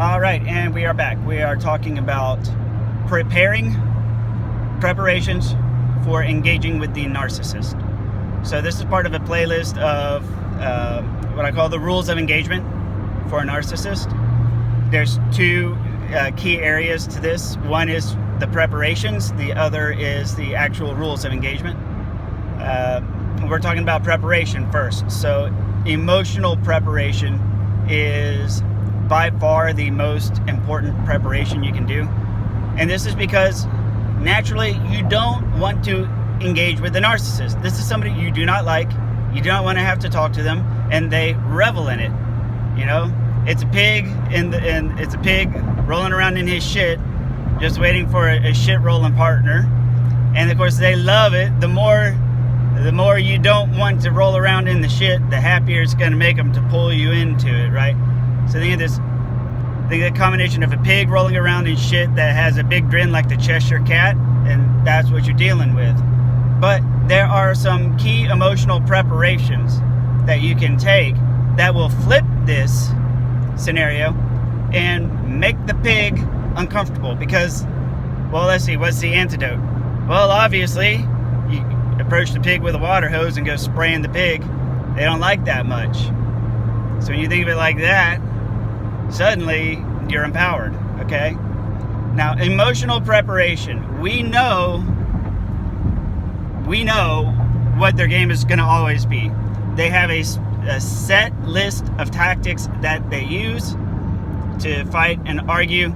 All right, and we are back. We are talking about preparations for engaging with the narcissist. So this is part of a playlist of what I call the rules of engagement for a narcissist. There's two key areas to this. One is the preparations. The other is the actual rules of engagement. We're talking about preparation first. So emotional preparation is by far the most important preparation you can do. And this is because naturally you don't want to engage with the narcissist. This is somebody you do not like. You do not want to have to talk to them, and they revel in it. You know, it's a pig and it's a pig rolling around in his shit, just waiting for a shit rolling partner. And of course they love it. The more you don't want to roll around in the shit, the happier it's going to make them to pull you into it, right? So think of the combination of a pig rolling around in shit that has a big grin like the Cheshire Cat, and that's what you're dealing with. But there are some key emotional preparations that you can take that will flip this scenario and make the pig uncomfortable. Because, well, let's see, what's the antidote? Well, obviously, you approach the pig with a water hose and go spraying the pig. They don't like that much. So when you think of it like that, suddenly you're empowered, okay? Now, emotional preparation. We know what their game is going to always be. They have a set list of tactics that they use to fight and argue.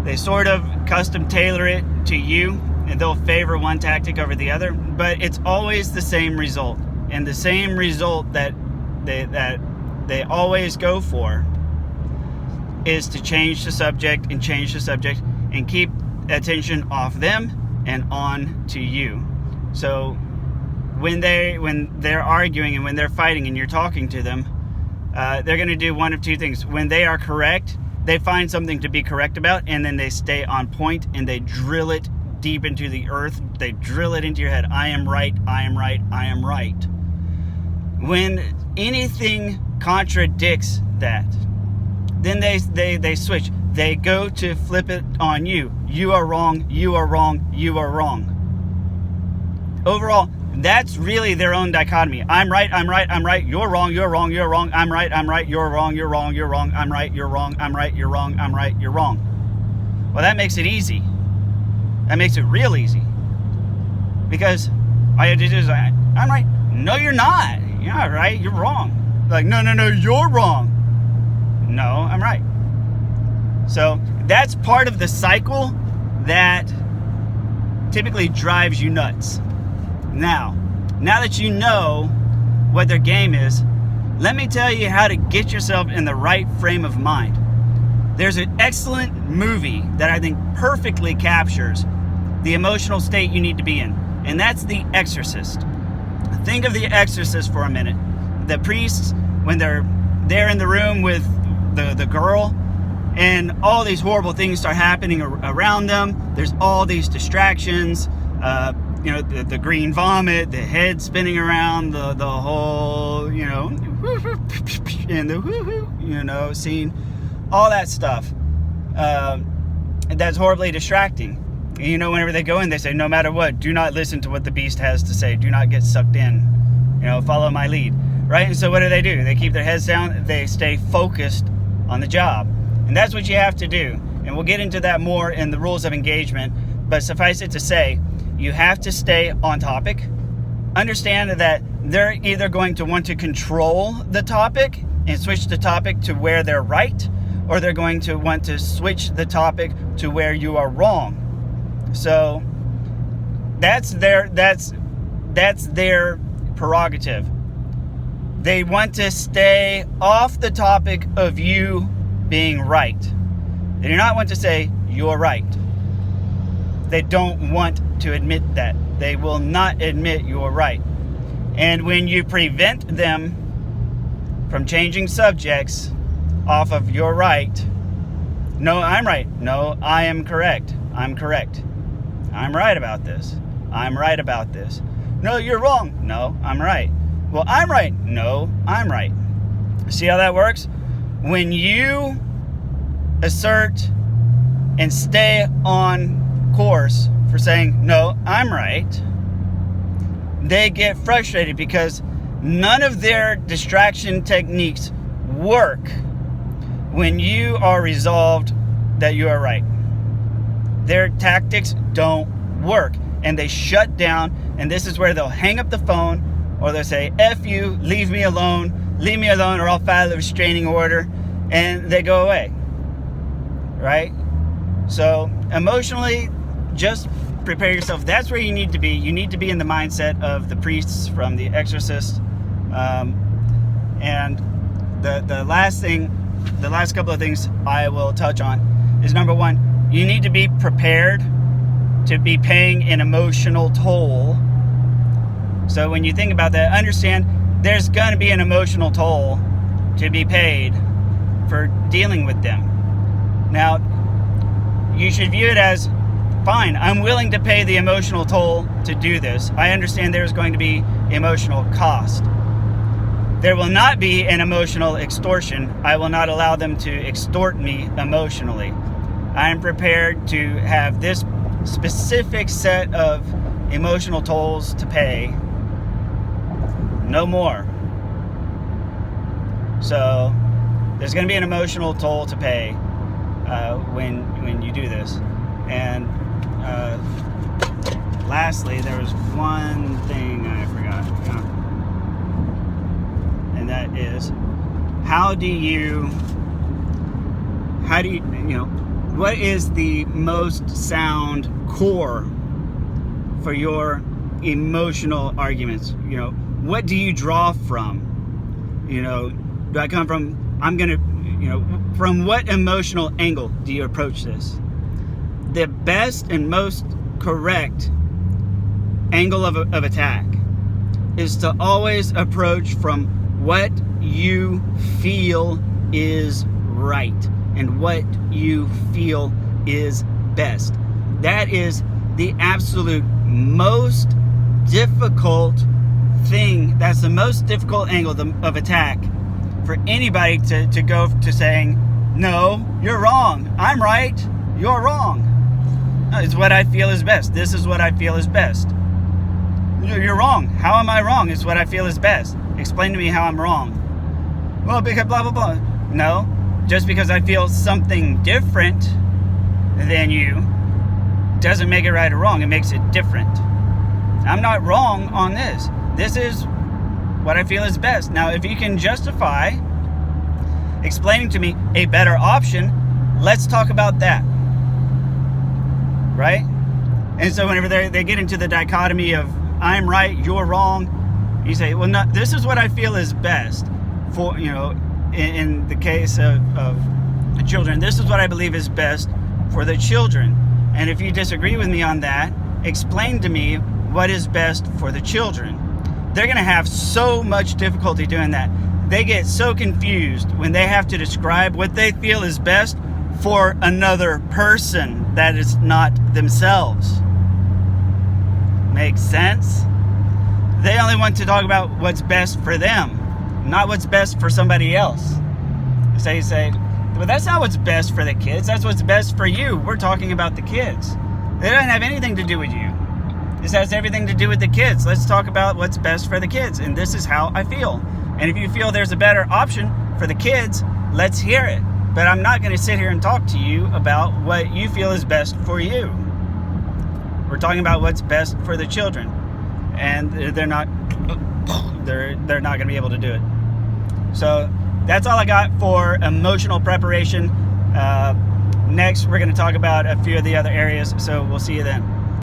They sort of custom tailor it to you, and they'll favor one tactic over the other, but it's always the same result. And the same result that they always go for is to change the subject and keep attention off them and on to you. So when they're arguing and when they're fighting and you're talking to them, they're going to do one of two things. When they are correct, they find something to be correct about, and then they stay on point and they drill it deep into the earth. They drill it into your head. I am right, I am right, I am right. When anything contradicts that, then they switch. They go to flip it on you. You are wrong, you are wrong, you are wrong. Overall, that's really their own dichotomy. I'm right, I'm right, I'm right. You're wrong, you're wrong, you're wrong. I'm right, you're wrong, you're wrong, you're wrong. I'm right, you're wrong, I'm right, you're wrong, I'm right, you're wrong. Well, that makes it easy. That makes it real easy. Because all you have to do is, I'm right. No, you're not. You're not right, you're wrong. Like, no, you're wrong. No, I'm right. So that's part of the cycle that typically drives you nuts. Now that you know what their game is, let me tell you how to get yourself in the right frame of mind. There's an excellent movie that I think perfectly captures the emotional state you need to be in, and that's The Exorcist. Think of The Exorcist for a minute. The priests, when they're there in the room with the girl, and all these horrible things start happening around them. There's all these distractions, the green vomit, the head spinning around, the whole, and the woo-hoo, scene, all that stuff. That's horribly distracting. And whenever they go in, they say, no matter what, do not listen to what the beast has to say. Do not get sucked in. Follow my lead. Right? And so what do? They keep their heads down. They stay focused on the job. And that's what you have to do. And we'll get into that more in the rules of engagement. But suffice it to say, you have to stay on topic. Understand that they're either going to want to control the topic and switch the topic to where they're right, or they're going to want to switch the topic to where you are wrong. So that's their prerogative. They want to stay off the topic of you being right. They do not want to say you're right. They don't want to admit that. They will not admit you're right. And when you prevent them from changing subjects off of you're right, no, I'm right. No, I am correct. I'm correct. I'm right about this. I'm right about this. No, you're wrong. No, I'm right. Well, I'm right. No, I'm right. See how that works? When you assert and stay on course for saying, no, I'm right, they get frustrated because none of their distraction techniques work when you are resolved that you are right. Their tactics don't work, and they shut down, and this is where they'll hang up the phone, or they'll say, F you, leave me alone, or I'll file a restraining order, and they go away, right? So emotionally, just prepare yourself. That's where you need to be. You need to be in the mindset of the priests from The Exorcist. And the last couple of things I will touch on is, number one, you need to be prepared to be paying an emotional toll. So when you think about that, understand there's going to be an emotional toll to be paid for dealing with them. Now, you should view it as, fine, I'm willing to pay the emotional toll to do this. I understand there's going to be emotional cost. There will not be an emotional extortion. I will not allow them to extort me emotionally. I am prepared to have this specific set of emotional tolls to pay. No more. So there's going to be an emotional toll to pay when you do this. And lastly, there was one thing I forgot. And that is, how do you what is the most sound core for your emotional arguments? What do you draw from? Do I come from, from what emotional angle do you approach this? The best and most correct angle of attack is to always approach from what you feel is right and what you feel is best. That is the absolute most difficult thing. That's the most difficult angle of attack for anybody to go to saying, no, you're wrong, I'm right, you're wrong. No, it's what I feel is best. This is what I feel is best. You're wrong. How am I wrong? It's what I feel is best. Explain to me how I'm wrong. Well, because blah, blah, blah. No, just because I feel something different than you doesn't make it right or wrong. It makes it different. I'm not wrong on this. This is what I feel is best. Now, if you can justify explaining to me a better option, let's talk about that. Right? And so whenever they get into the dichotomy of I'm right, you're wrong, you say, well, no, this is what I feel is best for, in the case of the children, this is what I believe is best for the children. And if you disagree with me on that, explain to me what is best for the children. They're going to have so much difficulty doing that. They get so confused when they have to describe what they feel is best for another person that is not themselves. Makes sense? They only want to talk about what's best for them, not what's best for somebody else. So you say, well, that's not what's best for the kids. That's what's best for you. We're talking about the kids. It doesn't have anything to do with you. This has everything to do with the kids. Let's talk about what's best for the kids. And this is how I feel. And if you feel there's a better option for the kids, let's hear it. But I'm not going to sit here and talk to you about what you feel is best for you. We're talking about what's best for the children. And they're not going to be able to do it. So that's all I got for emotional preparation. Next, we're going to talk about a few of the other areas. So we'll see you then.